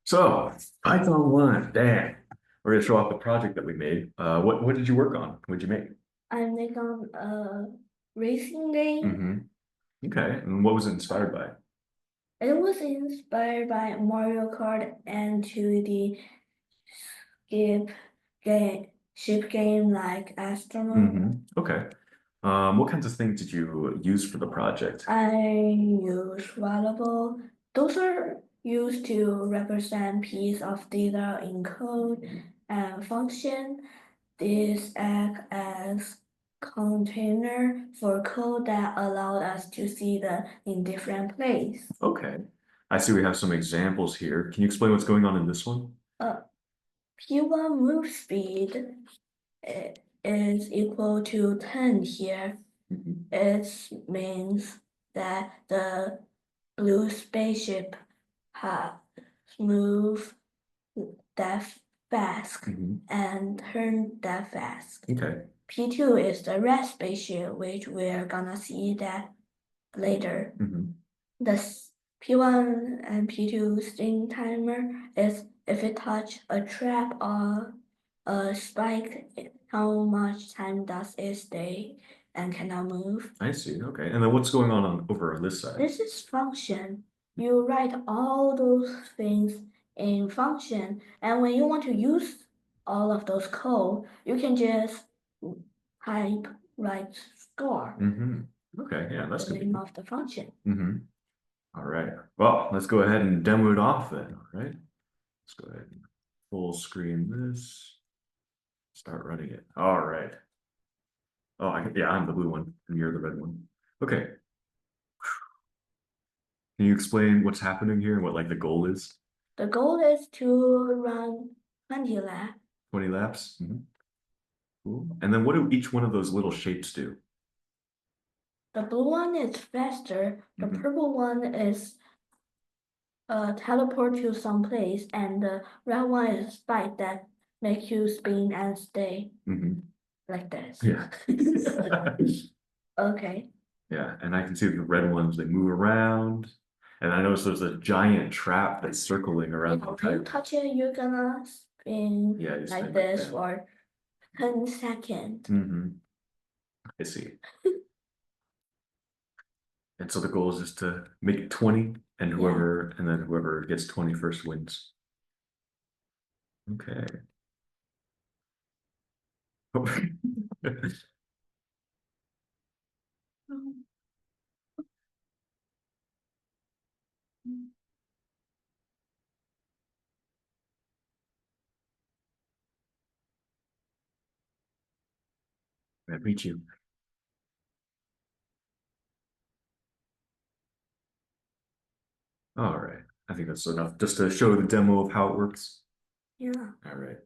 So, Python 1, Dan. We're gonna show off the project that we made. What did you work on? What did you make? I make on a racing game. Mm-hmm. Okay. And what was it inspired by? It was inspired by Mario Kart and to the skip game, ship game like Astronaut. Mm-hmm. Okay. What kinds of things did you use for the project? I use valuable. Those are used to represent piece of data in code and function. These act as container for code that allowed us to see the in different place. Okay. I see we have some examples here. Can you explain what's going on in this one? Uh, P1 move speed is equal to 10 here. Mm-hmm. It means that the blue spaceship has moved that fast Mm-hmm. and turned that fast. Okay. P2 is the red spaceship, which we're gonna see that later. Mm-hmm. The P1 and P2 string timer is if it touch a trap or a spike, how much time does it stay and cannot move. I see. Okay. And then what's going on over on this side? This is function. You write all those things in function, and when you want to use all of those code, you can just type write score, Mm-hmm. Okay. Yeah, that's the good. name of the function. Mm-hmm. All right. Well, let's go ahead and demo it off then. All right. Let's go ahead and full screen this. Start running it. All right. Oh, yeah, I'm the blue one and you're the red one. Okay. Can you explain what's happening here and what like the goal is? The goal is to run 20 laps. 20 laps. Cool. And then what do each one of those little shapes do? The blue one is faster, the Mhm. purple one is teleport to some place, and the red one is spike that make you spin and stay Mhm. like this. Yeah. Okay. Yeah, and I can see the red ones, they move around. And I notice there's a giant trap that's circling around the If you entire. touch it, you're gonna spin Yeah, you like spin like this that. for 10 seconds. I see. And so the goal is just to make 20 and Yeah. whoever gets 20 first wins. Okay. I beat you. All right. I think that's enough just to show the demo of how it works. Yeah. All right.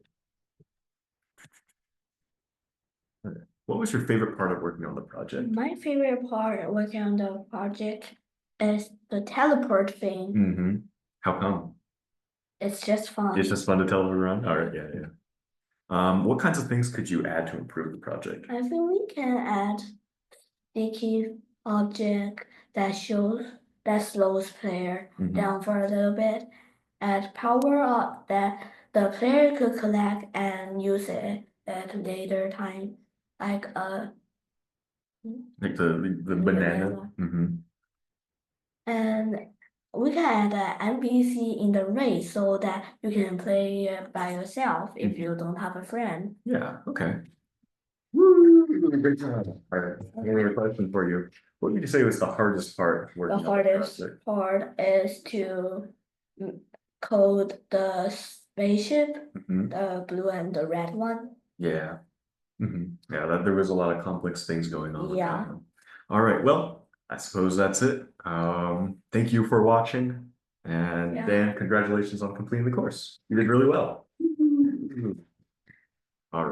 All right. What was your favorite part of working on the project? My favorite part working on the project is the teleport thing. How come? It's just fun. It's just fun to tell them around. All right. Yeah, yeah. What kinds of things could you add to improve the project? I think we can add sticky object that slows player Mhm. down for a little bit. Add power up that the player could collect and use it at later time, like a Like the banana. banana. And we can add an NPC in the race so that you can play it by yourself if you don't have a friend. Yeah. Okay. Woo! You're doing a great job. All right. I have another question for you. What would you say was the hardest part The working on the hardest project? part is to code the spaceship, Mhm. the blue and the red one. Yeah. Yeah, there was a lot of complex things going on with that Yeah. one. All right, well, I suppose that's it. Thank you for watching. And Yeah. Dan, congratulations on completing the course. You did really well. All right.